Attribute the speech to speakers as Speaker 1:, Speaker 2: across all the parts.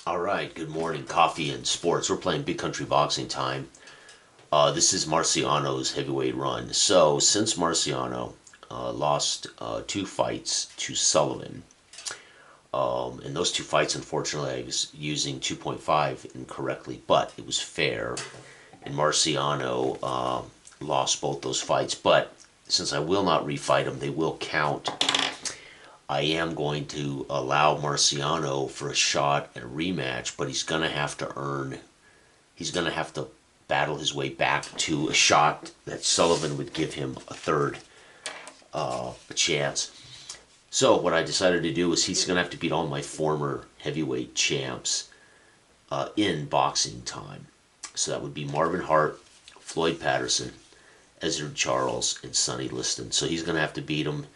Speaker 1: All right, good morning, coffee and sports. We're playing Big Country Boxing time. This is Marciano's heavyweight run. So, since Marciano lost two fights to Sullivan, in those two fights, unfortunately, I was using 2.5 incorrectly, but it was fair. And Marciano lost both those fights, but since I will not refight him, they will count. I am going to allow Marciano for a shot at a rematch, but he's going to have to battle his way back to a shot that Sullivan would give him a third a chance. So what I decided to do is he's going to have to beat all my former heavyweight champs in boxing time. So that would be Marvin Hart, Floyd Patterson, Ezra Charles, and Sonny Liston. So he's going to have to beat them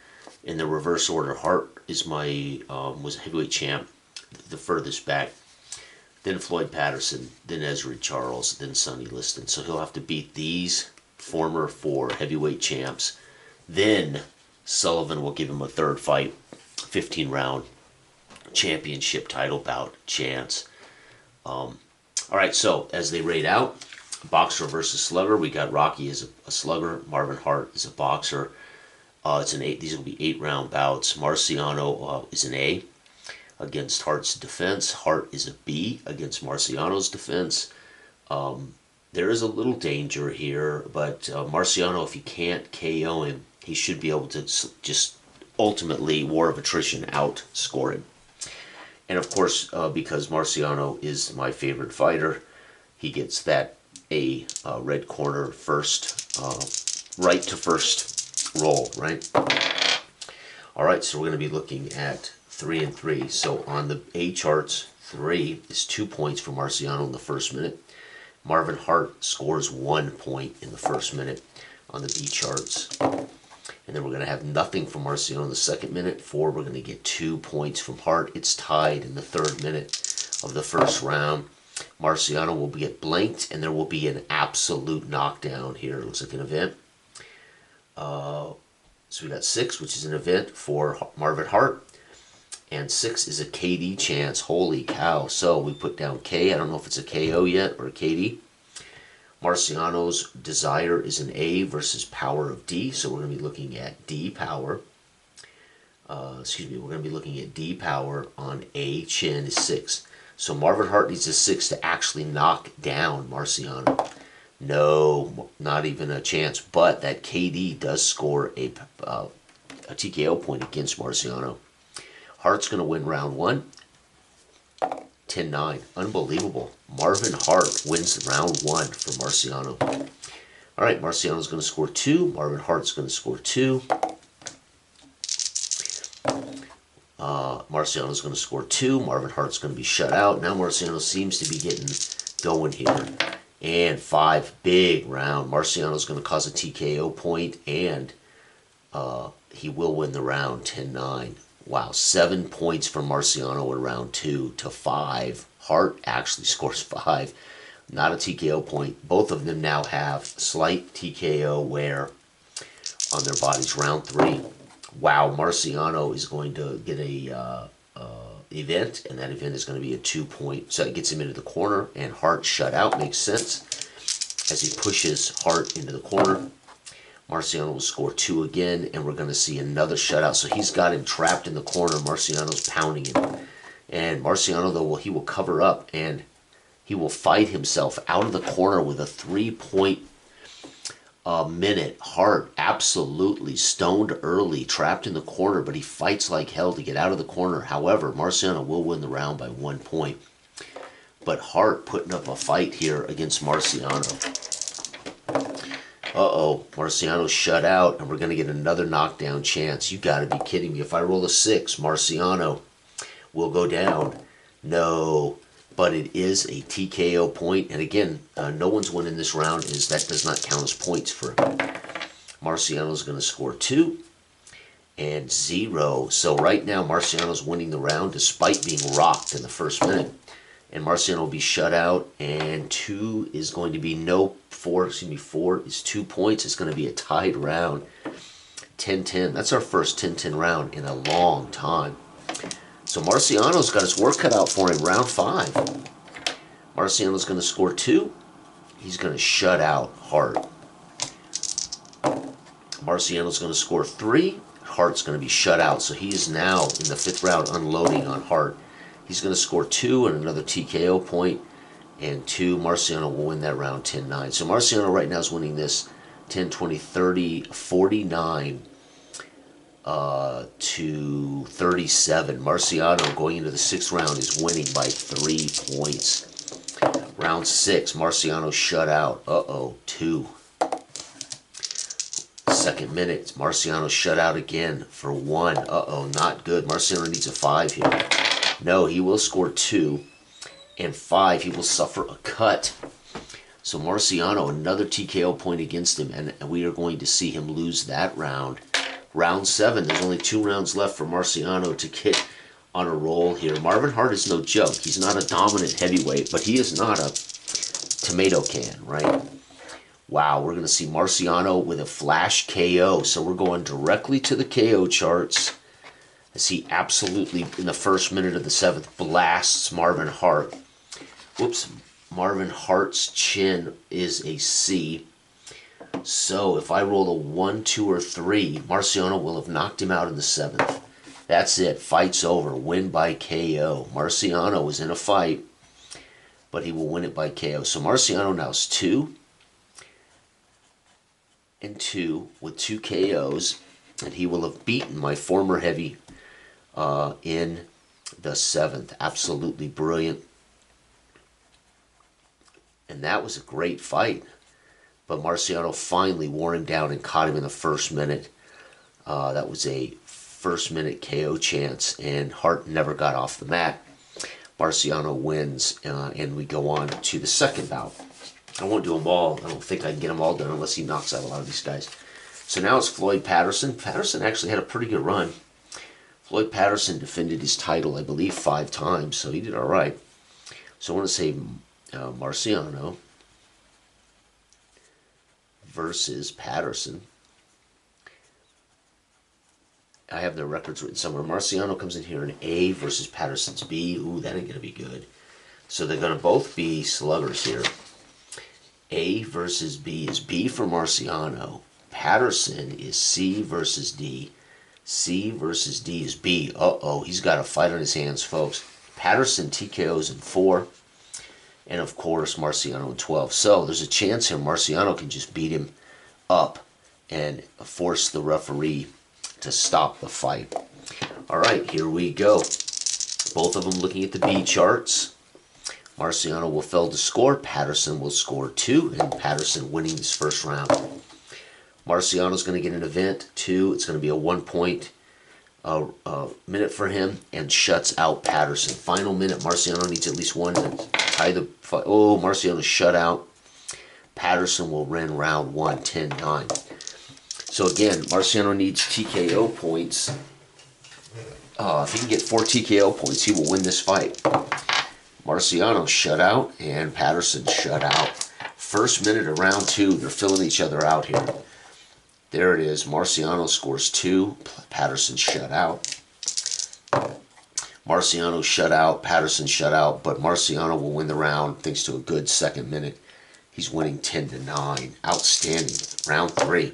Speaker 1: in the reverse order. Hart is was a heavyweight champ, the furthest back. Then Floyd Patterson, then Ezra Charles, then Sonny Liston. So he'll have to beat these former four heavyweight champs. Then Sullivan will give him a third fight, 15-round championship title bout chance. All right, so as they rate out, boxer versus slugger, we got Rocky as a slugger, Marvin Hart is a boxer. These will be 8-round bouts. Marciano is an A against Hart's defense. Hart is a B against Marciano's defense. There is a little danger here, but Marciano, if he can't KO him, he should be able to just ultimately, war of attrition, outscore him. And of course, because Marciano is my favorite fighter, he gets that red corner first, right to first roll, right? All right, so we're going to be looking at 3 and 3. So on the A charts, 3 is 2 points for Marciano in the first minute. Marvin Hart scores 1 point in the first minute on the B charts. And then we're going to have nothing from Marciano in the second minute. 4, we're going to get 2 points from Hart. It's tied in the third minute of the first round. Marciano will get blanked, and there will be an absolute knockdown here. It looks like an event. So we got 6, which is an event for Marvin Hart. And 6 is a KD chance. Holy cow. So we put down K. I don't know if it's a KO yet or a KD. Marciano's desire is an A versus power of D. So we're going to be looking at D power. We're going to be looking at D power on A. Chin is 6. So Marvin Hart needs a 6 to actually knock down Marciano. No, not even a chance. But that KD does score a TKO point against Marciano. Hart's going to win round 1. 10-9. Unbelievable. Marvin Hart wins round 1 for Marciano. All right, Marciano's going to score 2. Marvin Hart's going to score 2. Marciano's going to score 2. Marvin Hart's going to be shut out. Now Marciano seems to be getting going here. And 5, big round. Marciano's going to cause a TKO point, and he will win the round, 10-9. Wow, 7 points for Marciano in round 2 to 5. Hart actually scores 5. Not a TKO point. Both of them now have slight TKO wear on their bodies. Round 3. Wow, Marciano is going to get a event, and that event is going to be a 2-point. So it gets him into the corner, and Hart shut out. Makes sense. As he pushes Hart into the corner, Marciano will score 2 again, and we're going to see another shutout. So he's got him trapped in the corner. Marciano's pounding him. And Marciano, though, he will cover up, and he will fight himself out of the corner with a 3-point minute. Hart absolutely stoned early, trapped in the corner, but he fights like hell to get out of the corner. However, Marciano will win the round by 1 point. But Hart putting up a fight here against Marciano. Uh-oh, Marciano's shut out, and we're going to get another knockdown chance. You got to be kidding me. If I roll a 6, Marciano will go down. No, but it is a TKO point. And again, no one's winning this round. That does not count as points for him. Marciano's going to score 2 and 0. So right now, Marciano's winning the round despite being rocked in the first minute. And Marciano will be shut out, and 2 is going to be 4 is 2 points. It's going to be a tied round. 10-10. That's our first 10-10 round in a long time. So Marciano's got his work cut out for him. Round 5. Marciano's going to score 2. He's going to shut out Hart. Marciano's going to score 3. Hart's going to be shut out. So he is now in the 5th round unloading on Hart. He's going to score 2 and another TKO point. And 2, Marciano will win that round 10-9. So Marciano right now is winning this 10, 20, 30, 49 to 37. Marciano going into the 6th round is winning by 3 points. Round 6, Marciano shut out. 2. 2nd minute, Marciano shut out again for 1. Not good. Marciano needs a 5 here. No, he will score 2. And 5, he will suffer a cut. So Marciano, another TKO point against him, and we are going to see him lose that round. Round 7, there's only 2 rounds left for Marciano to get on a roll here. Marvin Hart is no joke. He's not a dominant heavyweight, but he is not a tomato can, right? Wow, we're going to see Marciano with a flash KO. So we're going directly to the KO charts as he absolutely, in the 1st minute of the 7th, blasts Marvin Hart. Whoops, Marvin Hart's chin is a C. So if I roll a 1, 2, or 3, Marciano will have knocked him out in the 7th. That's it. Fight's over. Win by KO. Marciano is in a fight, but he will win it by KO. So Marciano now is 2 and 2 with 2 KOs, and he will have beaten my former heavy in the 7th. Absolutely brilliant. And that was a great fight. But Marciano finally wore him down and caught him in the 1st minute. That was a 1st minute KO chance, and Hart never got off the mat. Marciano wins, and we go on to the 2nd bout. I won't do them all. I don't think I can get them all done unless he knocks out a lot of these guys. So now it's Floyd Patterson. Patterson actually had a pretty good run. Floyd Patterson defended his title, I believe, 5 times, so he did all right. So I want to say Marciano versus Patterson. I have their records written somewhere. Marciano comes in here in A versus Patterson's B. Ooh, that ain't going to be good. So they're going to both be sluggers here. A versus B is B for Marciano. Patterson is C versus D. C versus D is B. He's got a fight on his hands, folks. Patterson TKOs in 4. And, of course, Marciano in 12. So there's a chance here Marciano can just beat him up and force the referee to stop the fight. All right, here we go. Both of them looking at the B charts. Marciano will fail to score. Patterson will score 2, and Patterson winning this 1st round. Marciano's going to get an event 2. It's going to be a 1-point minute for him, and shuts out Patterson. Final minute, Marciano needs at least 1 to tie the fight. Oh, Marciano's shut out. Patterson will win round 1, 10-9. So again, Marciano needs TKO points. If he can get 4 TKO points, he will win this fight. Marciano shut out, and Patterson shut out. 1st minute of round 2, they're filling each other out here. There it is. Marciano scores 2. Patterson shut out. Marciano shut out. Patterson shut out. But Marciano will win the round thanks to a good 2nd minute. He's winning 10-9. Outstanding. Round 3.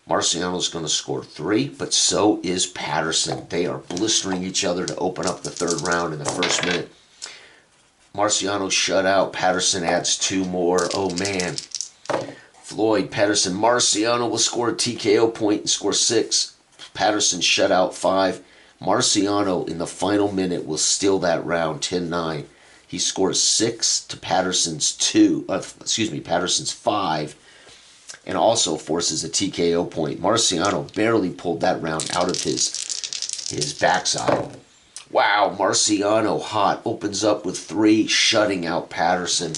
Speaker 1: Marciano's going to score 3, but so is Patterson. They are blistering each other to open up the 3rd round in the 1st minute. Marciano shut out. Patterson adds 2 more. Oh, man. Floyd, Patterson, Marciano will score a TKO point and score 6. Patterson shut out 5. Marciano in the final minute will steal that round 10-9. He scores 6 to Patterson's 5, and also forces a TKO point. Marciano barely pulled that round out of his backside. Wow, Marciano hot, opens up with 3, shutting out Patterson.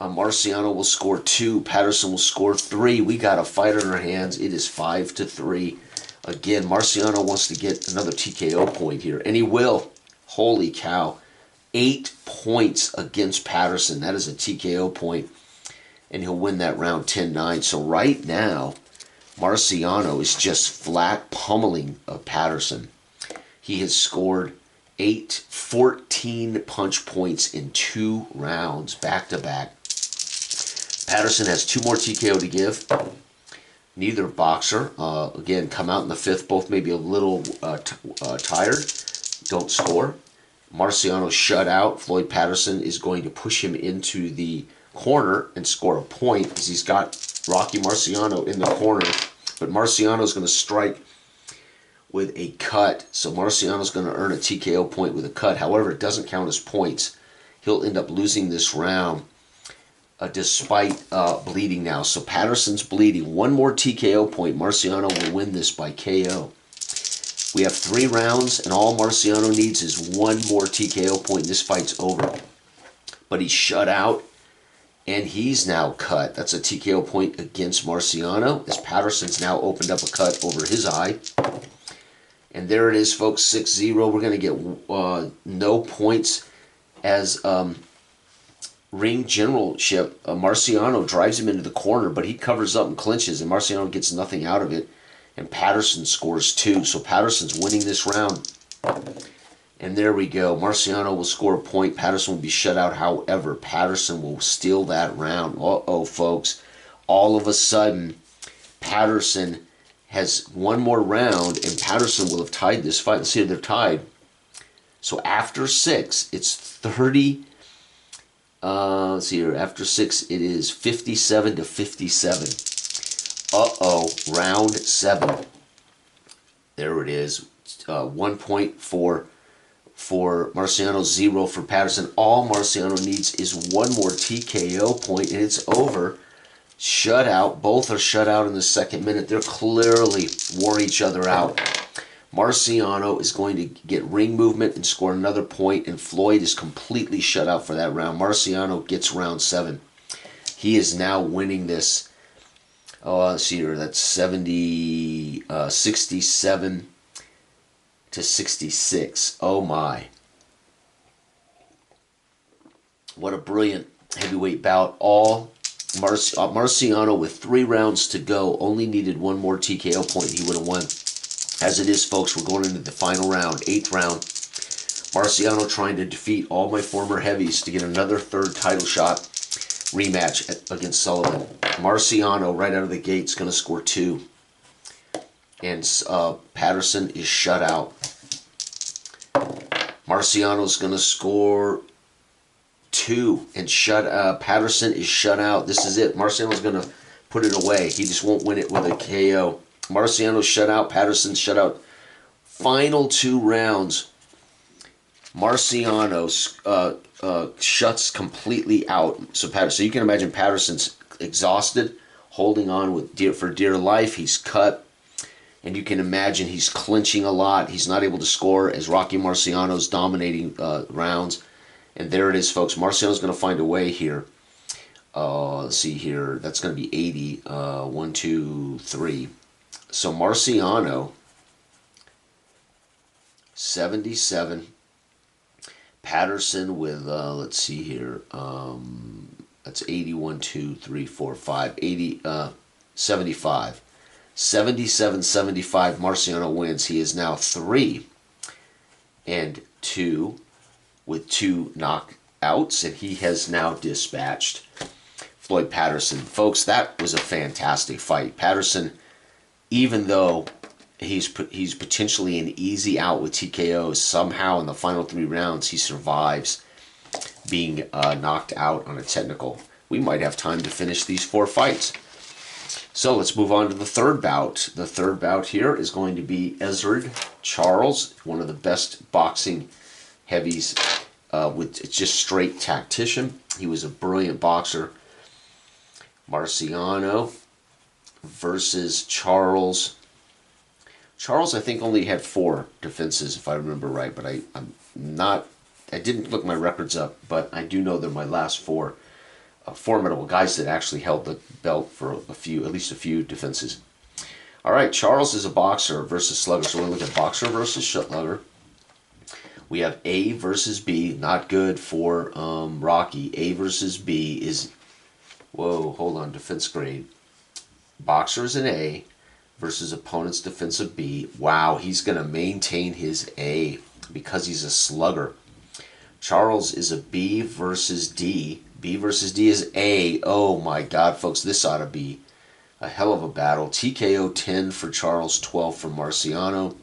Speaker 1: Marciano will score 2. Patterson will score 3. We got a fight on our hands. It is 5-3. Again, Marciano wants to get another TKO point here, and he will. Holy cow. 8 points against Patterson. That is a TKO point, and he'll win that round 10-9. So right now, Marciano is just flat pummeling Patterson. He has scored 14 punch points in 2 rounds, back to back. Patterson has 2 more TKO to give. Neither boxer, again, come out in the 5th, both maybe a little tired, don't score. Marciano shut out. Floyd Patterson is going to push him into the corner and score a point because he's got Rocky Marciano in the corner. But Marciano's going to strike with a cut. So Marciano's going to earn a TKO point with a cut. However, it doesn't count as points. He'll end up losing this round despite bleeding now. So Patterson's bleeding. 1 more TKO point. Marciano will win this by KO. We have 3 rounds, and all Marciano needs is 1 more TKO point. This fight's over. But he's shut out, and he's now cut. That's a TKO point against Marciano, as Patterson's now opened up a cut over his eye. And there it is, folks, 6-0. We're going to get no points as ring generalship. Marciano drives him into the corner, but he covers up and clinches, and Marciano gets nothing out of it. And Patterson scores 2. So Patterson's winning this round. And there we go. Marciano will score a point. Patterson will be shut out. However, Patterson will steal that round. Uh-oh, folks. All of a sudden, Patterson has 1 more round, and Patterson will have tied this fight. Let's see if they're tied. So after 6, it's 30. Let's see here. After 6, it is 57-57. Uh-oh, round 7. There it is. 1 point for Marciano, 0 for Patterson. All Marciano needs is 1 more TKO point, and it's over. Shut out. Both are shut out in the 2nd minute. They're clearly wore each other out. Marciano is going to get ring movement and score another point, and Floyd is completely shut out for that round. Marciano gets round 7. He is now winning this. Oh, let's see here. That's 67-66. Oh my! What a brilliant heavyweight bout! All Marciano with 3 rounds to go. Only needed 1 more TKO point. He would have won. As it is, folks, we're going into the final round, 8th round. Marciano trying to defeat all my former heavies to get another 3rd title shot rematch against Sullivan. Marciano, right out of the gate, is going to score 2. And Patterson is shut out. Marciano's going to score 2. And Patterson is shut out. This is it. Marciano's going to put it away. He just won't win it with a KO. Marciano's shut out. Patterson's shut out. Final 2 rounds. Marciano shuts completely out. So you can imagine Patterson's exhausted, holding on for dear life. He's cut, and you can imagine he's clinching a lot. He's not able to score as Rocky Marciano's dominating rounds. And there it is, folks. Marciano's going to find a way here. Let's see here. That's going to be 80. 1, 2, 3. So Marciano, 77. Patterson with, let's see here, that's 81, 2, 3, 4, 5, 80, 75. 77-75, Marciano wins. He is now 3-2 with 2 knockouts, and he has now dispatched Floyd Patterson. Folks, that was a fantastic fight. Patterson, even though he's potentially an easy out with TKOs, somehow in the final 3 rounds he survives being knocked out on a technical. We might have time to finish these 4 fights. So let's move on to the 3rd bout. The 3rd bout here is going to be Ezard Charles, one of the best boxing heavies with just straight tactician. He was a brilliant boxer. Marciano versus Charles. Charles, I think, only had 4 defenses, if I remember right, but I didn't look my records up, but I do know they're my last 4 formidable guys that actually held the belt for at least a few defenses. All right, Charles is a boxer versus slugger, so we're going to look at boxer versus slugger. We have A versus B, not good for Rocky. A versus B is, whoa, hold on, defense grade. Boxer is an A. versus opponent's defensive B. Wow, he's going to maintain his A because he's a slugger. Charles is a B versus D. B versus D is A. Oh my God, folks, this ought to be a hell of a battle. TKO 10 for Charles, 12 for Marciano.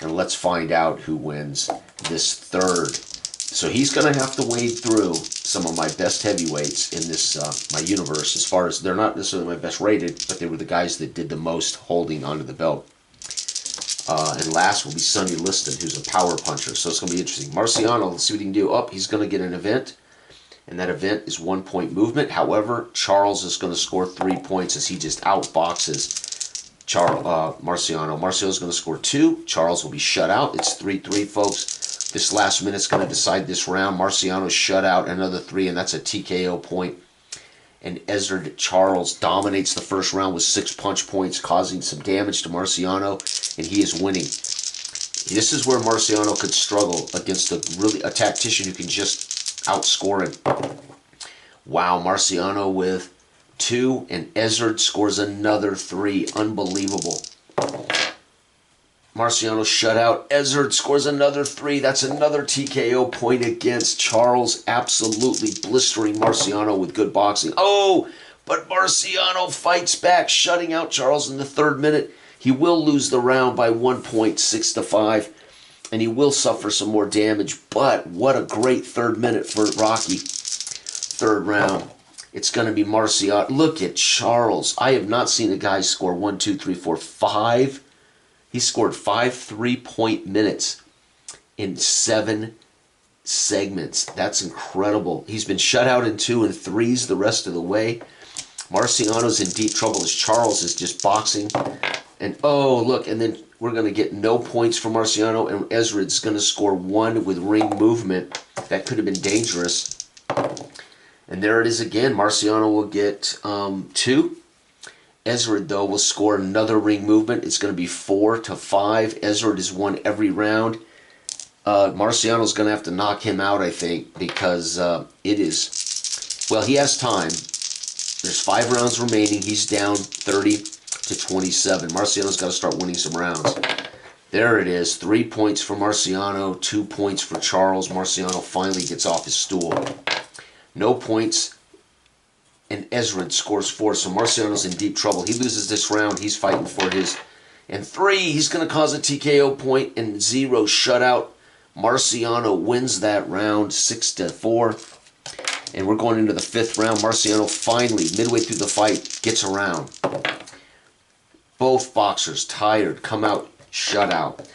Speaker 1: And let's find out who wins this third. So he's going to have to wade through some of my best heavyweights in this my universe. As far as they're not necessarily my best rated, but they were the guys that did the most holding onto the belt. And last will be Sonny Liston, who's a power puncher. So it's going to be interesting. Marciano, let's see what he can do. Oh, he's going to get an event. And that event is 1 point movement. However, Charles is going to score 3 points as he just outboxes Marciano. Marciano's going to score 2. Charles will be shut out. It's 3-3, folks. This last minute's going to decide this round. Marciano's shut out another 3, and that's a TKO point. And Ezard Charles dominates the first round with 6 punch points, causing some damage to Marciano, and he is winning. This is where Marciano could struggle against a tactician who can just outscore him. Wow, Marciano with 2, and Ezard scores another 3. Unbelievable. Marciano shut out. Ezard scores another 3. That's another TKO point against Charles. Absolutely blistering Marciano with good boxing. Oh, but Marciano fights back, shutting out Charles in the 3rd minute. He will lose the round by 1 point, 6-5. And he will suffer some more damage. But what a great 3rd minute for Rocky. 3rd round. It's going to be Marciano. Look at Charles. I have not seen a guy score 1, 2, 3, 4, 5. He scored 5 3-point minutes in 7 segments. That's incredible. He's been shut out in 2 and 3s the rest of the way. Marciano's in deep trouble as Charles is just boxing. And oh, look, and then we're going to get no points for Marciano, and Ezrad's going to score 1 with ring movement. That could have been dangerous. And there it is again. Marciano will get 2. Ezard, though, will score another ring movement. It's going to be 4-5. Ezard has won every round. Marciano's going to have to knock him out, I think, because it is... Well, he has time. There's 5 rounds remaining. He's down 30-27. Marciano's got to start winning some rounds. There it is. 3 points for Marciano, 2 points for Charles. Marciano finally gets off his stool. No points. And Ezard scores 4, so Marciano's in deep trouble. He loses this round. He's fighting for his. And 3, he's going to cause a TKO point, and 0 shutout. Marciano wins that round 6-4. And we're going into the 5th round. Marciano finally, midway through the fight, gets around. Both boxers, tired, come out, shut out.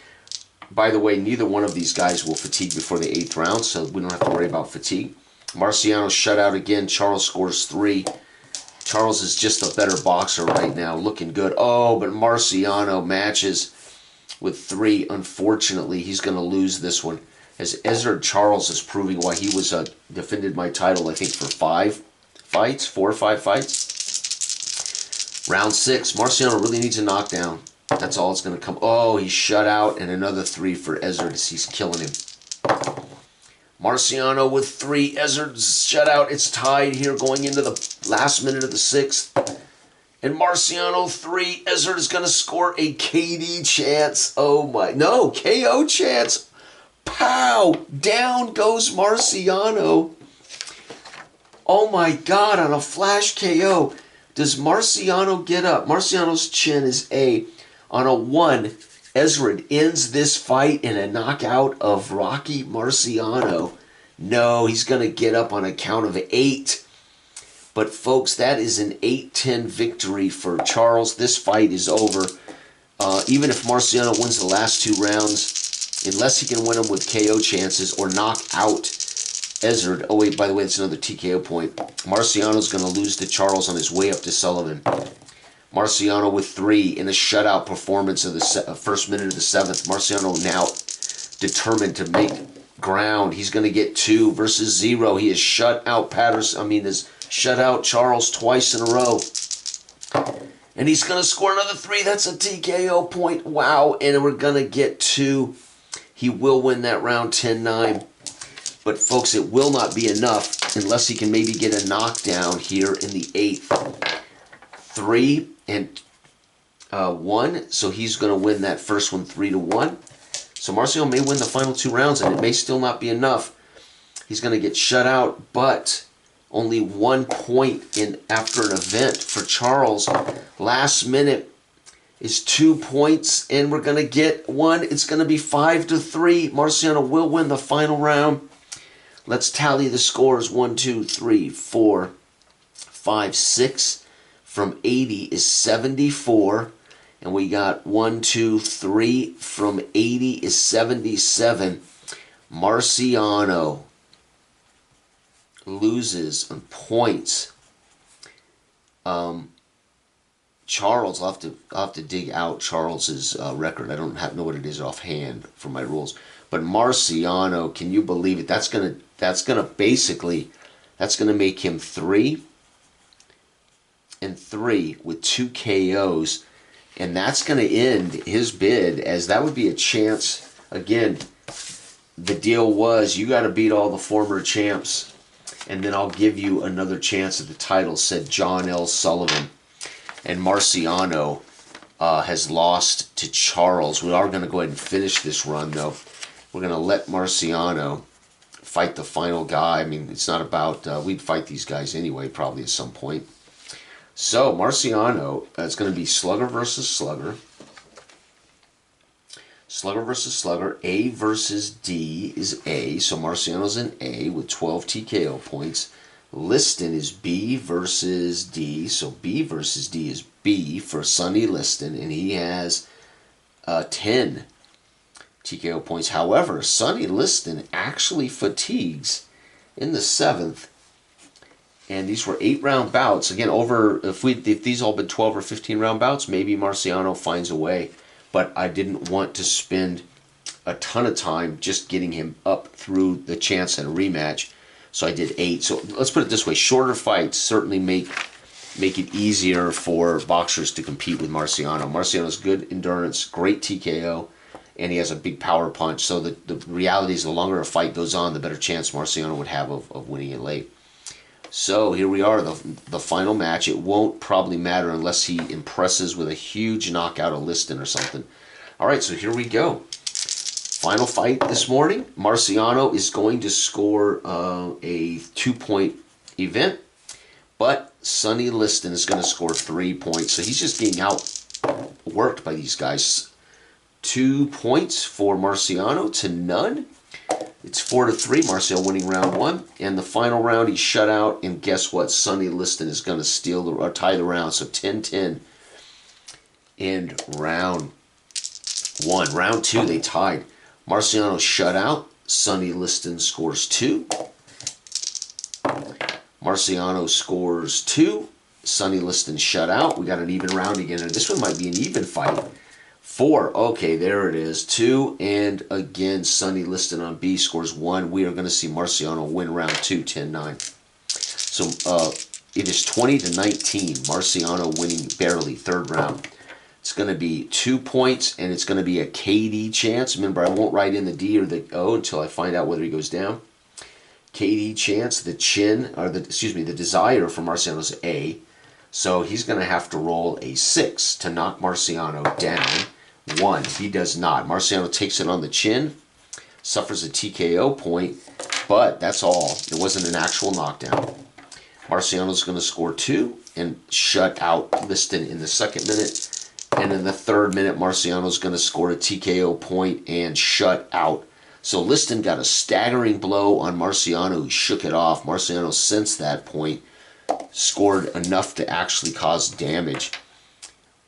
Speaker 1: By the way, neither one of these guys will fatigue before the 8th round, so we don't have to worry about fatigue. Marciano shut out again. Charles scores 3. Charles is just a better boxer right now, looking good. Oh, but Marciano matches with 3. Unfortunately, he's going to lose this one. As Ezard Charles is proving why he was defended my title, I think, for 5 fights, 4 or 5 fights. Round 6, Marciano really needs a knockdown. That's all it's going to come. Oh, he's shut out, and another 3 for Ezard as he's killing him. Marciano with 3. Ezard's shut out. It's tied here going into the last minute of the 6th. And Marciano 3. Ezard is going to score a KD chance. Oh my. No, KO chance. Pow! Down goes Marciano. Oh my God, on a flash KO. Does Marciano get up? Marciano's chin is A. On a 1, Ezard ends this fight in a knockout of Rocky Marciano. No, he's going to get up on a count of 8. But folks, that is an 8-10 victory for Charles. This fight is over. Even if Marciano wins the last 2 rounds, unless he can win them with KO chances or knock out Ezard. Oh wait, by the way, it's another TKO point. Marciano's going to lose to Charles on his way up to Sullivan. Marciano with 3 in a shutout performance of the first minute of the 7th. Marciano now determined to make ground. He's going to get 2 versus 0. He has shut out has shut out Charles twice in a row. And he's going to score another 3. That's a TKO point. Wow. And we're going to get 2. He will win that round 10-9. But folks, it will not be enough unless he can maybe get a knockdown here in the 8th. 3 and 1, so he's going to win that first one 3-1. So Marciano may win the final 2 rounds, and it may still not be enough. He's going to get shut out, but only 1 point in after an event for Charles. Last minute is 2 points, and we're going to get 1. It's going to be 5-3. Marciano will win the final round. Let's tally the scores. 1, 2, 3, 4, 5, 6. From 80 is 74. And we got 1, 2, 3. From 80 is 77. Marciano loses on points. Charles, I'll have to dig out Charles's record. I don't know what it is offhand for my rules. But Marciano, can you believe it? That's gonna make him 3-3 with 2 KOs, and that's gonna end his bid, as that would be a chance. Again, the deal was you got to beat all the former champs, and then I'll give you another chance at the title, said John L. Sullivan. And Marciano has lost to Charles. We are going to go ahead and finish this run, though. We're going to let Marciano fight the final guy. I mean, it's not about... we'd fight these guys anyway, probably at some point. So, Marciano, it's going to be Slugger versus Slugger. Slugger versus Slugger. A versus D is A. So, Marciano's an A with 12 TKO points. Liston is B versus D, so B versus D is B for Sonny Liston, and he has 10 TKO points. However, Sonny Liston actually fatigues in the 7th, and these were 8-round bouts. Again, if these all been 12 or 15-round bouts, maybe Marciano finds a way, but I didn't want to spend a ton of time just getting him up through the chance at a rematch. So I did 8. So let's put it this way. Shorter fights certainly make it easier for boxers to compete with Marciano. Marciano's good endurance, great TKO, and he has a big power punch. So the reality is the longer a fight goes on, the better chance Marciano would have of winning it late. So here we are, the final match. It won't probably matter unless he impresses with a huge knockout of Liston or something. All right, so here we go. Final fight this morning. Marciano is going to score a 2-point event, but Sonny Liston is going to score 3 points. So he's just getting outworked by these guys. 2 points for Marciano to none. It's 4-3. Marciano winning round 1, and the final round he's shut out. And guess what? Sonny Liston is going to steal or tie the round. So 10-10 in round 1. Round 2 they tied. Marciano shut out. Sonny Liston scores 2. Marciano scores 2. Sonny Liston shut out. We got an even round again. And this one might be an even fight. 4. Okay, there it is. 2. And again, Sonny Liston on B scores 1. We are going to see Marciano win round 2, 10-9. So it is 20-19. Marciano winning barely, 3rd round. It's going to be 2 points, and it's going to be a KD chance. Remember, I won't write in the D or the O until I find out whether he goes down. KD chance, the desire for Marciano's A. So he's going to have to roll a 6 to knock Marciano down. 1. He does not. Marciano takes it on the chin, suffers a TKO point, but that's all. It wasn't an actual knockdown. Marciano's going to score 2 and shut out Liston in the 2nd minute. And in the 3rd minute, Marciano's going to score a TKO point and shut out. So Liston got a staggering blow on Marciano, who shook it off. Marciano, since that point, scored enough to actually cause damage.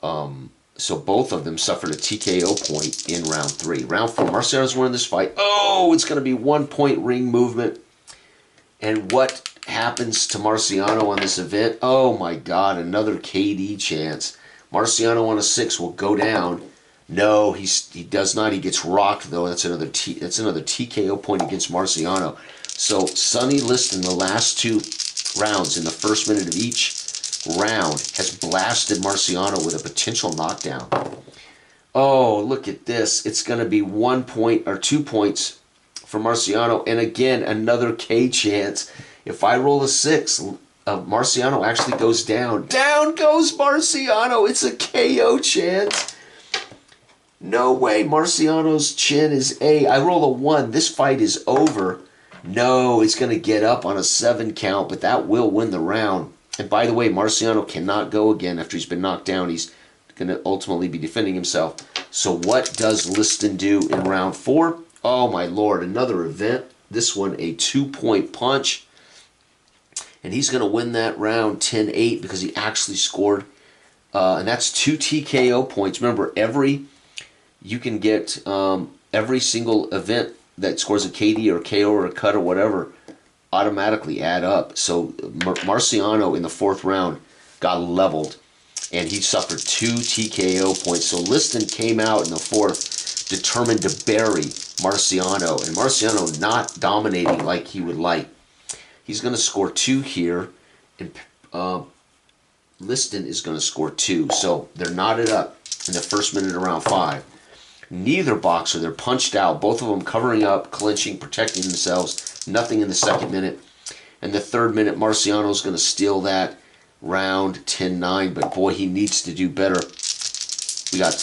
Speaker 1: So both of them suffered a TKO point in round 3. Round 4, Marciano's winning this fight. Oh, it's going to be 1-point ring movement. And what happens to Marciano on this event? Oh my God, another KD chance. Marciano on a 6 will go down. No, he does not. He gets rocked, though. That's another TKO point against Marciano. So Sonny Liston, the last 2 rounds in the 1st minute of each round, has blasted Marciano with a potential knockdown. Oh, look at this. It's going to be 1 point or 2 points for Marciano. And again, another K chance. If I roll a 6, Marciano actually goes down. Down goes Marciano. It's a KO chance. No way. Marciano's chin is A. I roll a 1. This fight is over. No, it's going to get up on a 7 count, but that will win the round. And by the way, Marciano cannot go again after he's been knocked down. He's going to ultimately be defending himself. So what does Liston do in round 4? Oh my lord, another event. This one a 2-point punch. And he's going to win that round 10-8 because he actually scored. And that's 2 TKO points. Remember, you can get every single event that scores a KD or KO or a cut or whatever automatically add up. So Marciano in the 4th round got leveled, and he suffered 2 TKO points. So Liston came out in the 4th determined to bury Marciano, and Marciano not dominating like he would like. He's going to score 2 here, and Liston is going to score 2. So they're knotted up in the first minute of round 5. Neither boxer, they're punched out. Both of them covering up, clinching, protecting themselves. Nothing in the 2nd minute. And the 3rd minute, Marciano's going to steal that round 10-9. But boy, he needs to do better. We got...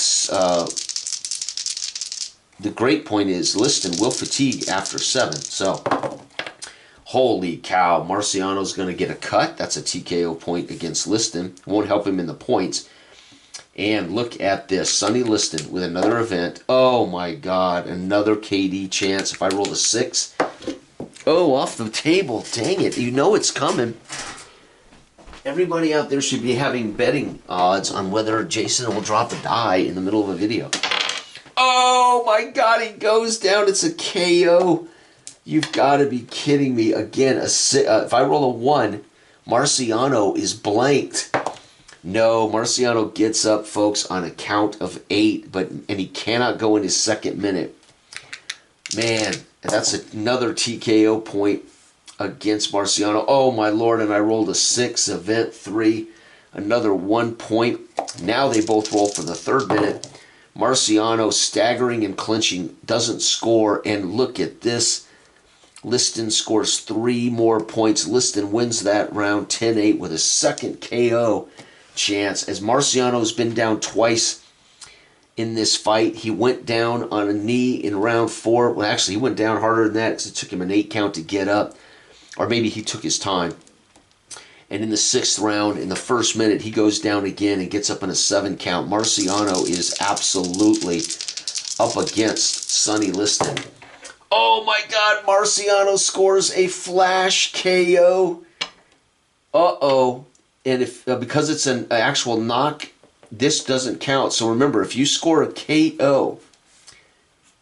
Speaker 1: the great point is Liston will fatigue after 7. So, holy cow. Marciano's going to get a cut. That's a TKO point against Liston. Won't help him in the points. And look at this. Sonny Liston with another event. Oh my god. Another KD chance. If I roll a 6. Oh, off the table. Dang it. You know it's coming. Everybody out there should be having betting odds on whether Jason will drop a die in the middle of a video. Oh my god. He goes down. It's a KO. You've got to be kidding me. Again, if I roll a 1, Marciano is blanked. No, Marciano gets up, folks, on a count of 8, and he cannot go in his 2nd minute. Man, that's another TKO point against Marciano. Oh, my lord, and I rolled a 6, event 3, another 1 point. Now they both roll for the 3rd minute. Marciano staggering and clinching, doesn't score, and look at this. Liston scores 3 more points. Liston wins that round 10-8 with a 2nd KO chance. As Marciano's been down twice in this fight. He went down on a knee in round 4. Well, actually, he went down harder than that because it took him an 8 count to get up. Or maybe he took his time. And in the 6th round, in the 1st minute, he goes down again and gets up in a 7 count. Marciano is absolutely up against Sonny Liston. Oh my god, Marciano scores a flash KO. Uh-oh. And if because it's an actual knock, this doesn't count. So remember, if you score a KO,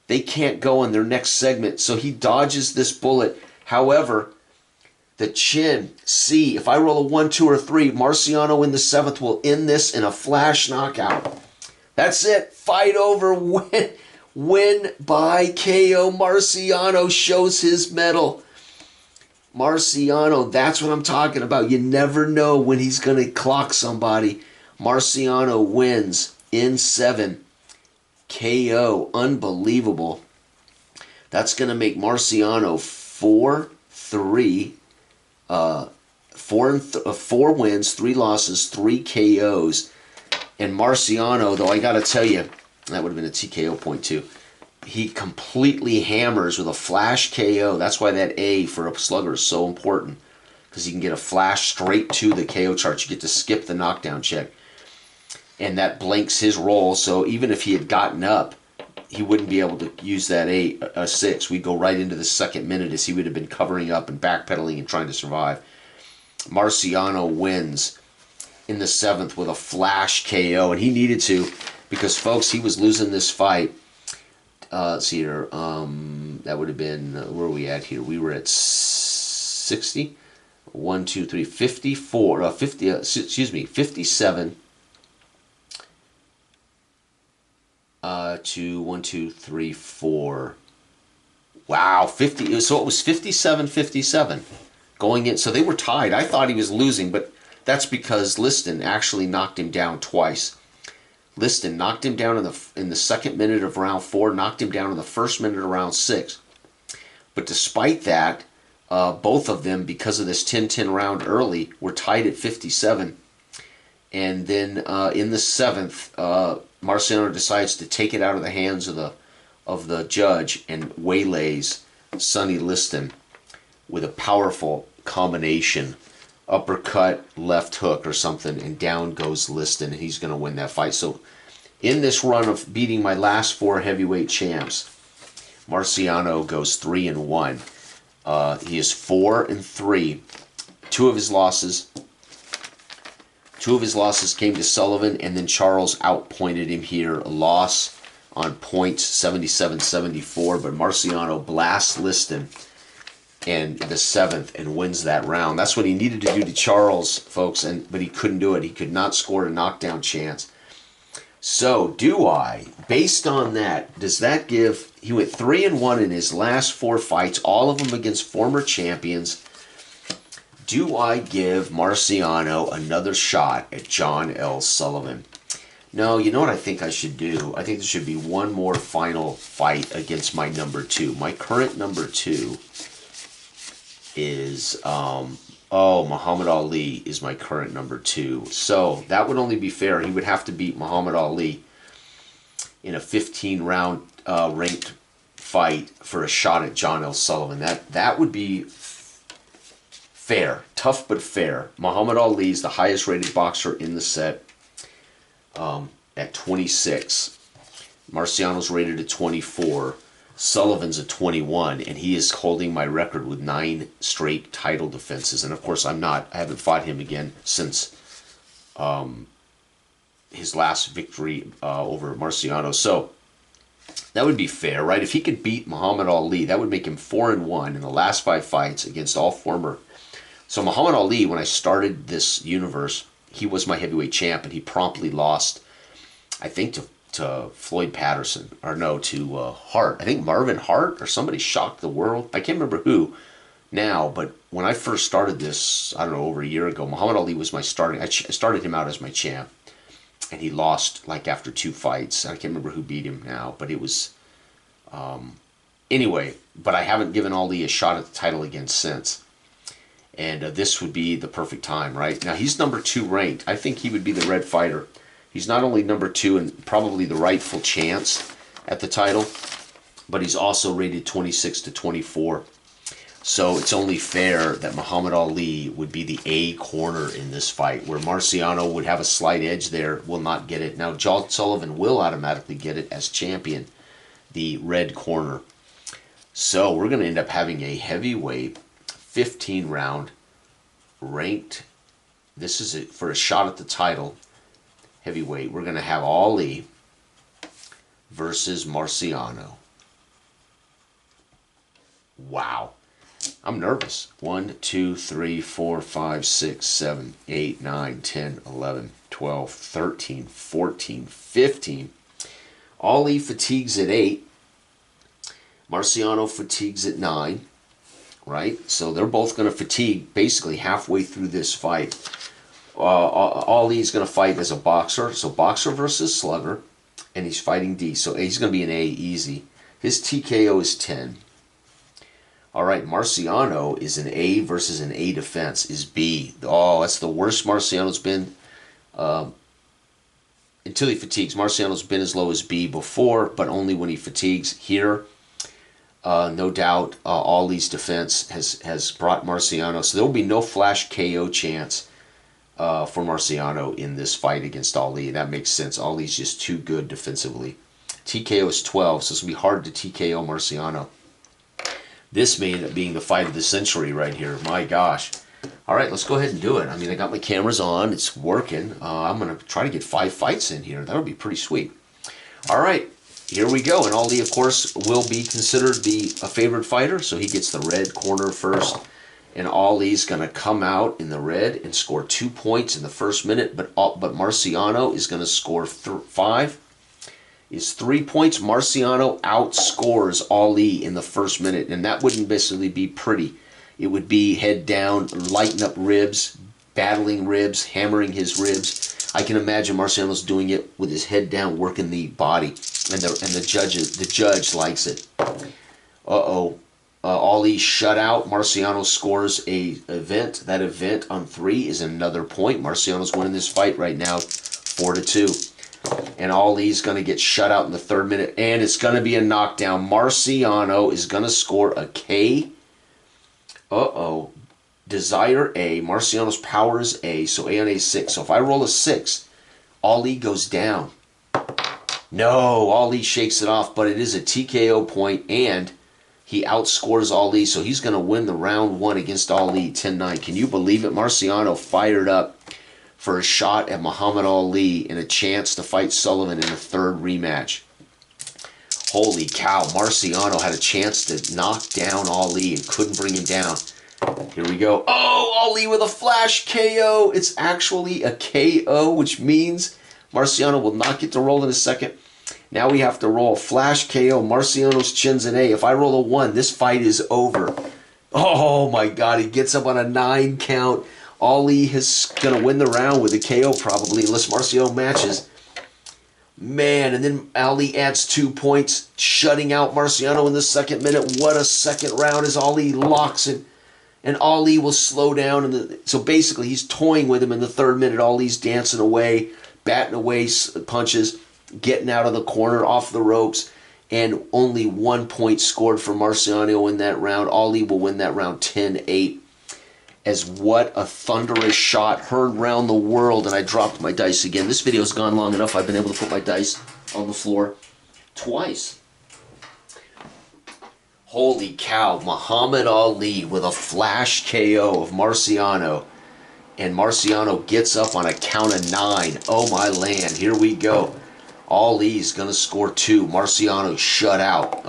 Speaker 1: they can't go in their next segment. So he dodges this bullet. However, the chin, C, if I roll a 1, 2, or 3, Marciano in the 7th will end this in a flash knockout. That's it. Fight over. Win by KO. Marciano shows his mettle. Marciano, that's what I'm talking about. You never know when he's going to clock somebody. Marciano wins in 7. KO. Unbelievable. That's going to make Marciano 4-3. 4 wins, 3 losses, 3 KOs. And Marciano, though, I got to tell you, that would have been a TKO point too. He completely hammers with a flash KO. That's why that A for a slugger is so important. Because you can get a flash straight to the KO chart. You get to skip the knockdown check. And that blanks his roll. So even if he had gotten up, he wouldn't be able to use that a 6. We'd go right into the 2nd minute as he would have been covering up and backpedaling and trying to survive. Marciano wins in the 7th with a flash KO. And he needed to because, folks, he was losing this fight. Let's see here. That would have been, where are we at here? We were at 60. 1, 2, 3, 54. 57. To 1, 2, 3, 4. Wow, 50. So it was 57-57 going in. So they were tied. I thought he was losing, but that's because Liston actually knocked him down twice. Liston knocked him down in the 2nd minute of round 4, knocked him down in the 1st minute of round 6. But despite that, both of them, because of this 10-10 round early, were tied at 57. And then in the seventh, Marciano decides to take it out of the hands of the judge and waylays Sonny Liston with a powerful combination, uppercut, left hook or something, and down goes Liston, and he's going to win that fight. So in this run of beating my last 4 heavyweight champs, Marciano goes 3-1. He is 4-3. Two of his losses came to Sullivan, and then Charles outpointed him here. A loss on points, 77-74, but Marciano blasts Liston in the 7th and wins that round. That's what he needed to do to Charles, folks, but he couldn't do it. He could not score a knockdown chance. So, based on that, does that give... He went 3-1 in his last 4 fights, all of them against former champions. Do I give Marciano another shot at John L. Sullivan? No, you know what I think I should do? I think there should be one more final fight against my number 2. My current number 2 is... Muhammad Ali is my current number 2. So that would only be fair. He would have to beat Muhammad Ali in a 15-round ranked fight for a shot at John L. Sullivan. That would be fair. Tough but fair. Muhammad Ali is the highest rated boxer in the set at 26. Marciano's rated at 24. Sullivan's at 21, and he is holding my record with 9 straight title defenses. And of course, I haven't fought him again since his last victory over Marciano. So that would be fair, right? If he could beat Muhammad Ali, that would make him 4-1 in the last 5 fights against all former. So Muhammad Ali, when I started this universe, he was my heavyweight champ, and he promptly lost, I think, to Floyd Patterson, or no, to Hart. I think Marvin Hart or somebody shocked the world. I can't remember who now, but when I first started this, I don't know, over a year ago, Muhammad Ali was my starting. I started him out as my champ, and he lost like after 2 fights. I can't remember who beat him now, but it was anyway. But I haven't given Ali a shot at the title again since, and this would be the perfect time, right? Now he's number 2 ranked. I think he would be the red fighter. He's not only number 2 and probably the rightful chance at the title, but he's also rated 26-24. So it's only fair that Muhammad Ali would be the A corner in this fight, where Marciano would have a slight edge there, will not get it. Now, John Sullivan will automatically get it as champion, the red corner. So we're going to end up having a heavyweight 15-round ranked. This is it for a shot at the title. Heavyweight, we're going to have Ali versus Marciano. Wow. I'm nervous. 1, 2, 3, 4, 5, 6, 7, 8, 9, 10, 11, 12, 13, 14, 15. Ali fatigues at 8. Marciano fatigues at 9. Right? So they're both going to fatigue basically halfway through this fight. Ali's going to fight as a boxer, so boxer versus slugger, and he's fighting D, so he's going to be an A easy. His TKO is 10. All right, Marciano is an A versus an A defense is B. Oh, that's the worst Marciano's been until he fatigues. Marciano's been as low as B before, but only when he fatigues. Here, no doubt, Ali's defense has brought Marciano, so there will be no flash KO chance for Marciano in this fight against Ali. That makes sense. Ali's just too good defensively. TKO is 12, so it's going to be hard to TKO Marciano. This may end up being the fight of the century right here. My gosh. All right, let's go ahead and do it. I mean, I got my cameras on. It's working. I'm going to try to get 5 fights in here. That would be pretty sweet. All right, here we go. And Ali, of course, will be considered a favored fighter, so he gets the red corner first. And Ali's going to come out in the red and score 2 points in the first minute, but Marciano is going to score 5. Is 3 points. Marciano outscores Ali in the first minute, and that wouldn't basically be pretty. It would be head down, lighten up ribs, battling ribs, hammering his ribs. I can imagine Marciano's doing it with his head down, working the body, and the judge likes it. Uh-oh. Ali shut out. Marciano scores a event. That event on 3 is another point. Marciano's winning this fight right now, 4-2. And Ali's going to get shut out in the 3rd minute, and it's going to be a knockdown. Marciano is going to score a K. Desire A. Marciano's power is A, so A on A 6. So if I roll a 6, Ali goes down. No, Ali shakes it off, but it is a TKO point, and he outscores Ali, so he's going to win the round 1 against Ali, 10-9. Can you believe it? Marciano fired up for a shot at Muhammad Ali and a chance to fight Sullivan in the 3rd rematch. Holy cow, Marciano had a chance to knock down Ali and couldn't bring him down. Here we go. Oh, Ali with a flash KO. It's actually a KO, which means Marciano will not get to roll in a second. Now we have to roll flash KO. Marciano's chin's an A. If I roll a 1, this fight is over. Oh my God, he gets up on a 9 count. Ali is going to win the round with a KO probably, unless Marciano matches. Man, and then Ali adds 2 points, shutting out Marciano in the 2nd minute. What a second round as Ali locks it. And Ali will slow down. So basically, he's toying with him in the 3rd minute. Ali's dancing away, batting away punches, getting out of the corner, off the ropes. And only 1 point scored for Marciano in that round. Ali will win that round 10-8. As what a thunderous shot heard round the world, and I dropped my dice again. This video's gone long enough. I've been able to put my dice on the floor twice. Holy cow, Muhammad Ali with a flash KO of Marciano, and Marciano gets up on a count of 9. Oh my land, here we go. Ali's gonna score 2. Marciano shut out.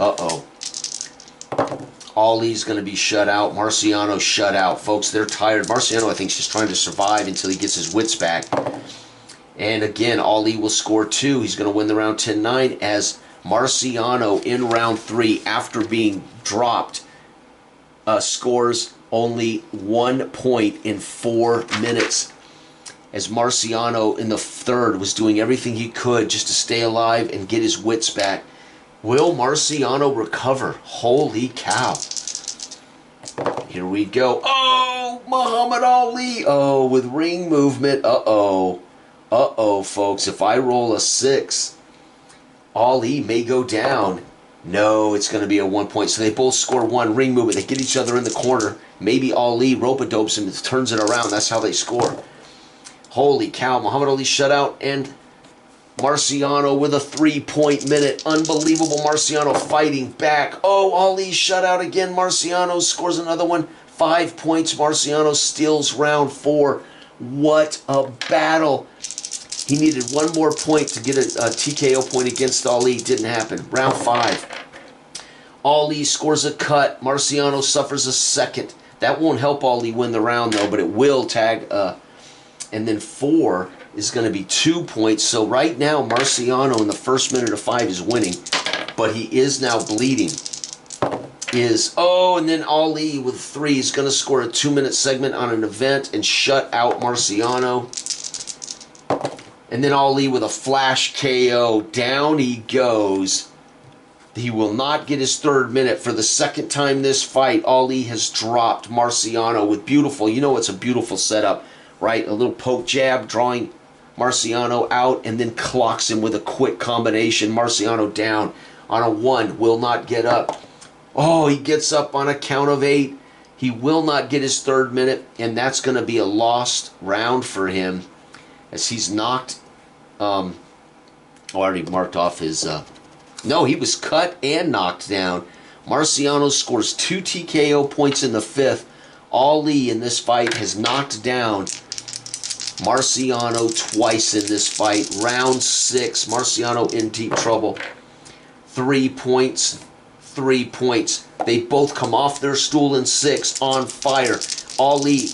Speaker 1: Ali's going to be shut out. Marciano shut out. Folks, they're tired. Marciano, I think, is just trying to survive until he gets his wits back. And again, Ali will score 2. He's going to win the round 10-9 as Marciano in round 3, after being dropped, scores only 1 point in 4 minutes. As Marciano in the 3rd was doing everything he could just to stay alive and get his wits back. Will Marciano recover? Holy cow. Here we go. Oh, Muhammad Ali. Oh, with ring movement. Folks. If I roll a 6, Ali may go down. No, it's going to be a 1 point. So they both score 1. Ring movement. They get each other in the corner. Maybe Ali rope-a-dopes him and turns it around. That's how they score. Holy cow. Muhammad Ali shut out, and Marciano with a 3-point minute. Unbelievable. Marciano fighting back. Oh, Ali shut out again. Marciano scores another one. 5 points. Marciano steals round 4. What a battle. He needed 1 more point to get a TKO point against Ali. Didn't happen. Round 5. Ali scores a cut. Marciano suffers a 2nd. That won't help Ali win the round, though, but it will tag. And then 4 is going to be 2 points. So right now, Marciano in the 1st minute of 5 is winning, but he is now bleeding. And then Ali with 3 is going to score a 2-minute segment on an event and shut out Marciano. And then Ali with a flash KO. Down he goes. He will not get his 3rd minute. For the 2nd time this fight, Ali has dropped Marciano with beautiful, it's a beautiful setup, right? A little poke jab, drawing Marciano out, and then clocks him with a quick combination. Marciano down on a 1, will not get up. Oh, he gets up on a count of 8. He will not get his 3rd minute, and that's going to be a lost round for him as he's knocked. I already marked off his... No, he was cut and knocked down. Marciano scores 2 TKO points in the 5th. Ali in this fight has knocked down Marciano twice in this fight. Round 6, Marciano in deep trouble. 3 points, 3 points. They both come off their stool in 6, on fire. Ali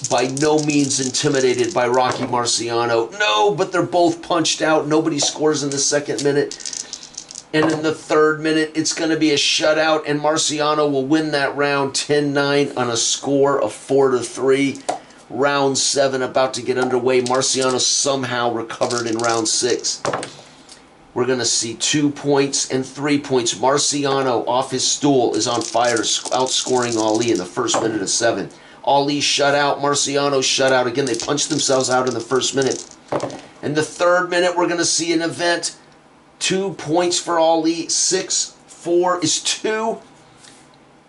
Speaker 1: by no means intimidated by Rocky Marciano. No, but they're both punched out. Nobody scores in the 2nd minute. And in the 3rd minute, it's going to be a shutout, and Marciano will win that round 10-9 on a score of 4-3. Round 7 about to get underway. Marciano somehow recovered in round 6. we're going to see 2 points and 3 points. Marciano off his stool is on fire, outscoring Ali in the first minute of 7. Ali shut out, Marciano shut out. Again, they punched themselves out in the first minute. In the third minute, we're going to see an event. 2 points for Ali, 6-4 is 2.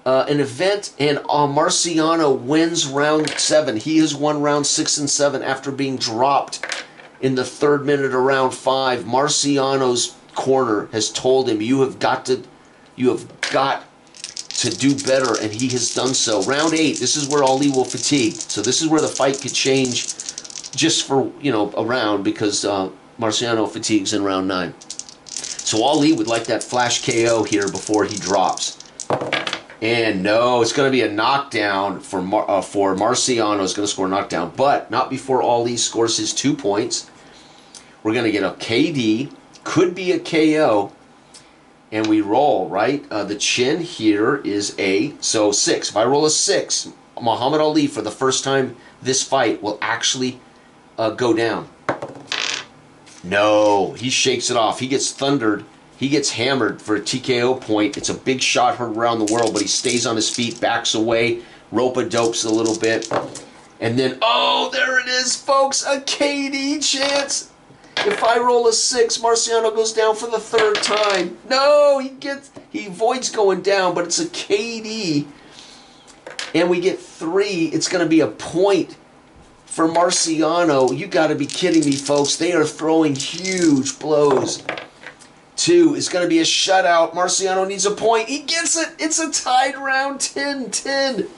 Speaker 1: An event, and Marciano wins round 7. He has won round 6 and 7 after being dropped in the third minute of round 5. Marciano's corner has told him, you have got to do better, and he has done so. Round 8, this is where Ali will fatigue. So this is where the fight could change just for, a round, because Marciano fatigues in round 9. So Ali would like that flash KO here before he drops. And no, it's going to be a knockdown for Marciano. Is going to score a knockdown, but not before Ali scores his 2 points. We're going to get a KD, could be a KO, and we roll, right? The chin here is A, so 6. If I roll a 6, Muhammad Ali, for the first time this fight, will actually go down. No, he shakes it off. He gets thundered. He gets hammered for a TKO point. It's a big shot heard around the world, but he stays on his feet, backs away, rope-a-dopes a little bit. And then, oh, there it is, folks, a KD chance. If I roll a 6, Marciano goes down for the third time. No, he avoids going down, but it's a KD. And we get 3. It's going to be a point for Marciano. You got to be kidding me, folks. They are throwing huge blows. 2 is going to be a shutout. Marciano needs a point. He gets it. It's a tied round, 10-10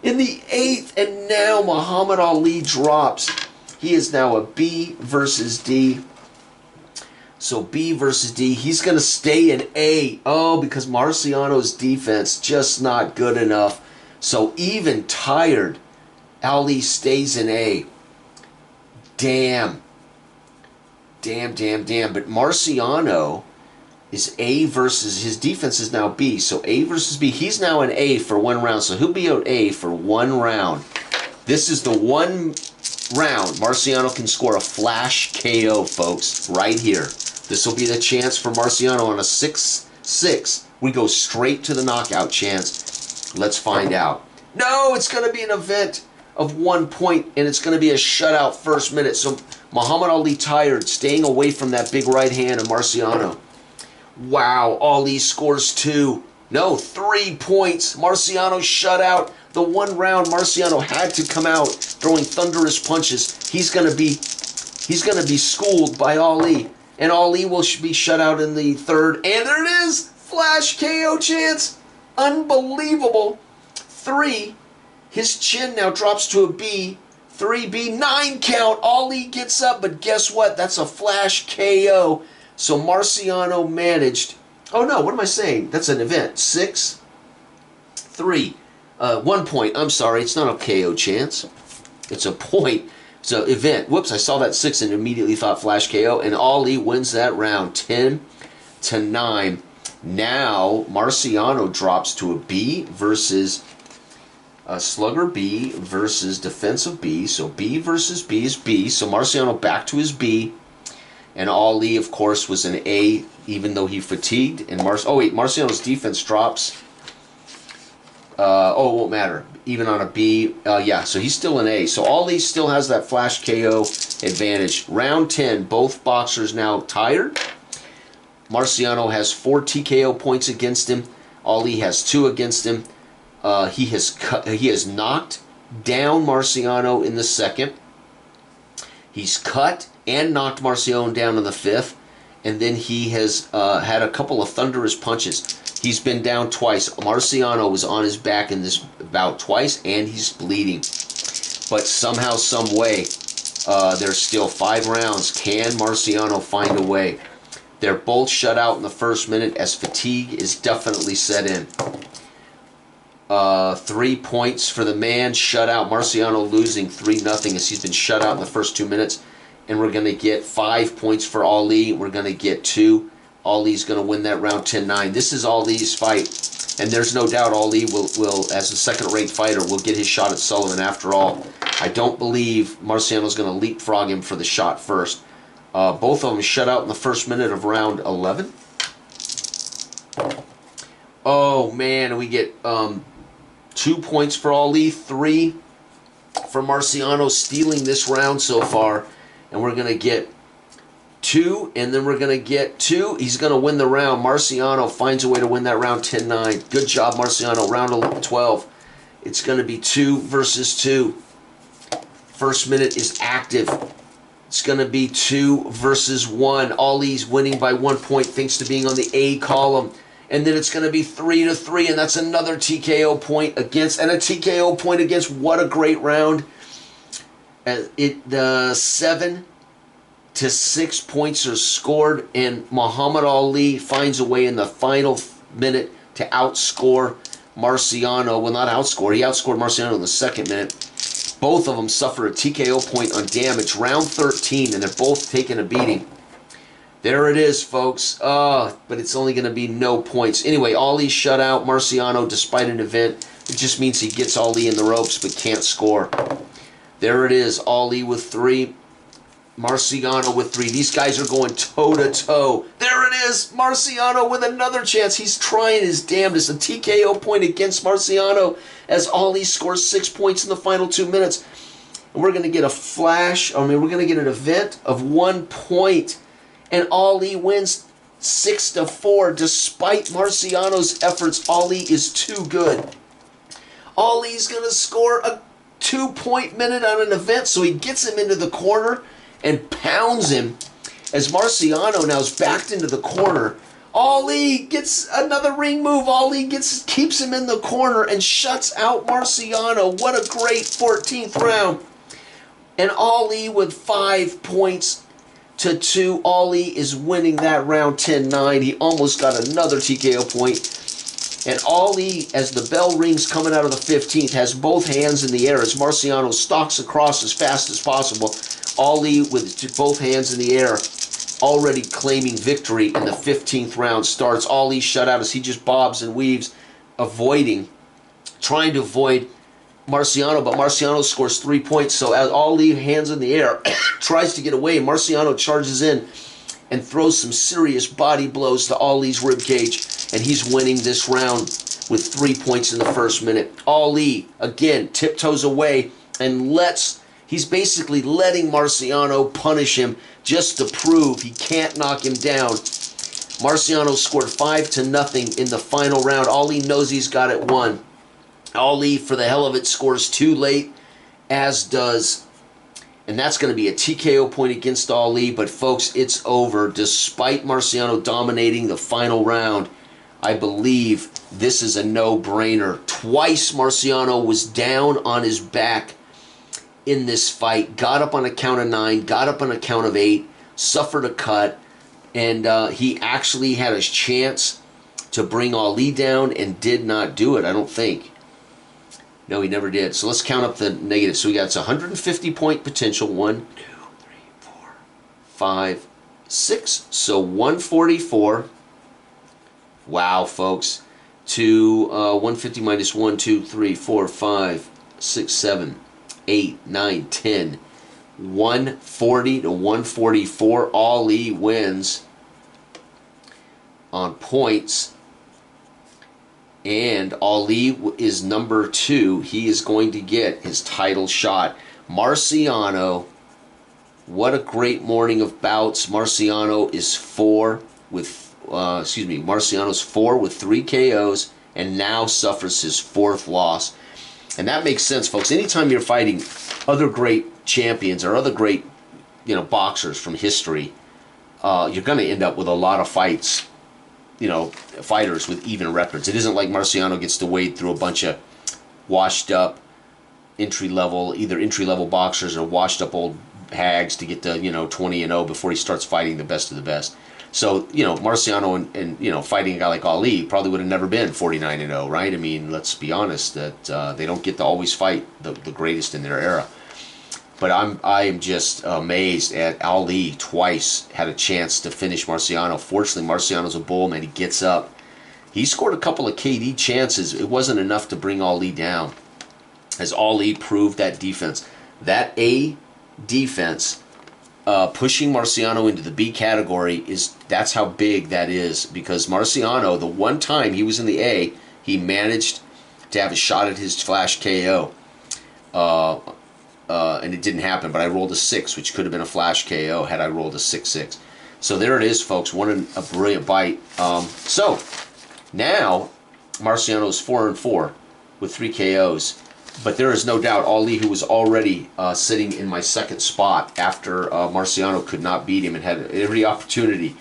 Speaker 1: in the 8th. And now Muhammad Ali drops. He is now a B versus D. So B versus D. He's going to stay in A. Oh, because Marciano's defense just not good enough. So even tired, Ali stays in A. Damn. But Marciano is A versus, his defense is now B. So A versus B. He's now an A for 1 round. So he'll be out A for 1 round. This is the 1 round Marciano can score a flash KO, folks, right here. This will be the chance for Marciano on a 6-6. We go straight to the knockout chance. Let's find out. No, it's going to be an event of 1 point, and it's going to be a shutout first minute. So Muhammad Ali tired, staying away from that big right hand of Marciano. Wow, Ali scores 2. No, 3 points. Marciano shut out. The 1 round Marciano had to come out throwing thunderous punches. He's gonna be schooled by Ali, and Ali will be shut out in the 3rd. And there it is, flash KO chance, unbelievable. 3. His chin now drops to a B. 3B, 9 count. Ali gets up, but guess what? That's a flash KO. So Marciano managed. Oh no, what am I saying? That's an event. 6, 3. 1 point. I'm sorry, it's not a KO chance. It's a point. It's an event. Whoops, I saw that 6 and immediately thought flash KO. And Ali wins that round 10-9. Now Marciano drops to a B versus slugger B versus defensive B. So B versus B is B. So Marciano back to his B. And Ali, of course, was an A, even though he fatigued. And Marciano's defense drops. It won't matter. Even on a B, yeah, so he's still an A. So Ali still has that flash KO advantage. Round 10, both boxers now tired. Marciano has 4 TKO points against him. Ali has 2 against him. He has knocked down Marciano in the 2nd. He's cut and knocked Marciano down in the 5th. And then he has had a couple of thunderous punches. He's been down twice. Marciano was on his back in this bout twice, and he's bleeding. But somehow, some way, there's still 5 rounds. Can Marciano find a way? They're both shut out in the 1st minute as fatigue is definitely set in. 3 points for the man shut out. Marciano losing 3-0 as he's been shut out in the first 2 minutes. And we're going to get 5 points for Ali. We're going to get 2. Ali's going to win that round 10-9. This is Ali's fight. And there's no doubt Ali will as a second-rate fighter, will get his shot at Sullivan after all. I don't believe Marciano's going to leapfrog him for the shot first. Both of them shut out in the first minute of round 11. Oh man, we get 2 points for Ali, 3 for Marciano, stealing this round so far. And we're going to get 2, and then we're going to get 2. He's going to win the round. Marciano finds a way to win that round 10-9. Good job, Marciano. Round 12. It's going to be 2 versus 2. First minute is active. It's going to be 2 versus 1. Ali's winning by 1 point thanks to being on the A column. And then it's going to be 3-3, and that's another TKO point against, and a TKO point against. What a great round. 7 to 6 points are scored, and Muhammad Ali finds a way in the final minute to outscore Marciano. Well, not outscore. He outscored Marciano in the second minute. Both of them suffer a TKO point on damage. Round 13, and they're both taking a beating. There it is, folks. But it's only going to be no points. Anyway, Ali shut out Marciano despite an event. It just means he gets Ali in the ropes but can't score. There it is. Ali with 3. Marciano with 3. These guys are going toe-to-toe. There it is. Marciano with another chance. He's trying his damnedest. A TKO point against Marciano as Ali scores 6 points in the final 2 minutes. And we're going to get a flash. We're going to get an event of 1 point. And Ali wins 6-4. Despite Marciano's efforts, Ali is too good. Ali's going to score a 2-point minute on an event, so he gets him into the corner and pounds him. As Marciano now is backed into the corner, Ali gets another ring move. Ali keeps him in the corner and shuts out Marciano. What a great 14th round. And Ali with 5 points to 2. Ali is winning that round 10-9. He almost got another TKO point. And Ali, as the bell rings coming out of the 15th, has both hands in the air as Marciano stalks across as fast as possible. Ali with both hands in the air, already claiming victory in the 15th round starts. Ali shut out as he just bobs and weaves, trying to avoid Marciano, but Marciano scores 3 points. So as Ali, hands in the air, tries to get away, Marciano charges in and throws some serious body blows to Ali's ribcage, and he's winning this round with 3 points in the first minute. Ali, again, tiptoes away and he's basically letting Marciano punish him just to prove he can't knock him down. Marciano scored 5-0 in the final round. Ali knows he's got it won. Ali, for the hell of it, scores 2 late, as does, and that's going to be a TKO point against Ali. But folks, it's over. Despite Marciano dominating the final round, I believe this is a no-brainer. Twice Marciano was down on his back in this fight, got up on a count of 9, got up on a count of 8, suffered a cut, and he actually had a chance to bring Ali down and did not do it, I don't think. No, he never did. So let's count up the negatives. So we got it's 150 point potential. 1, 2, 3, 4, 5, 6. So 144. Wow, folks. To 150 minus 1, 2, 3, 4, 5, 6, 7, 8, 9, 10. 140 to 144. Ali wins on points. And Ali is number 2. He is going to get his title shot. Marciano, what a great morning of bouts. Marciano is Marciano's 4 with 3 KOs and now suffers his 4th loss. And that makes sense, folks. Anytime you're fighting other great champions or other great, boxers from history, you're going to end up with a lot of fights. Fighters with even records. It isn't like Marciano gets to wade through a bunch of washed up either entry-level boxers or washed up old hags to get to, 20-0 before he starts fighting the best of the best. So, Marciano and fighting a guy like Ali probably would have never been 49-0, right? I mean, let's be honest that they don't get to always fight the greatest in their era. But I am just amazed at Ali twice had a chance to finish Marciano. Fortunately, Marciano's a bull, man. He gets up. He scored a couple of KD chances. It wasn't enough to bring Ali down. As Ali proved that defense. That A defense pushing Marciano into the B category that's how big that is, because Marciano, the one time he was in the A, he managed to have a shot at his flash KO, and it didn't happen. But I rolled a 6, which could have been a flash KO had I rolled a 6-6. So there it is, folks. A brilliant bite. So now Marciano's 4-4 with 3 KOs. But there is no doubt Ali, who was already sitting in my second spot after Marciano could not beat him and had every opportunity.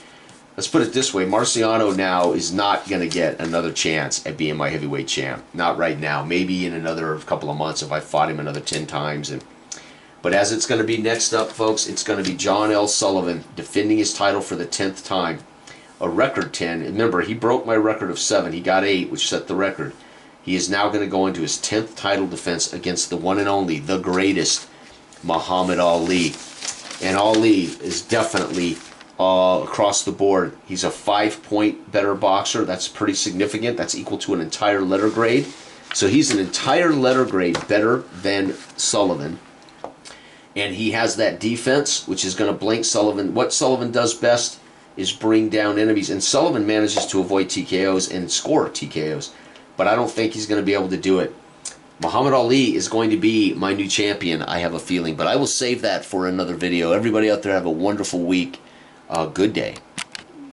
Speaker 1: Let's put it this way. Marciano now is not going to get another chance at being my heavyweight champ. Not right now. Maybe in another couple of months if I fought him another 10 times. But as it's going to be next up, folks, it's going to be John L. Sullivan defending his title for the 10th time. A record 10. Remember, he broke my record of 7. He got 8, which set the record. He is now going to go into his 10th title defense against the one and only, the greatest, Muhammad Ali. And Ali is definitely across the board. He's a 5-point better boxer. That's pretty significant. That's equal to an entire letter grade. So he's an entire letter grade better than Sullivan. And he has that defense, which is going to blank Sullivan. What Sullivan does best is bring down enemies. And Sullivan manages to avoid TKOs and score TKOs. But I don't think he's going to be able to do it. Muhammad Ali is going to be my new champion, I have a feeling. But I will save that for another video. Everybody out there have a wonderful week. Good day.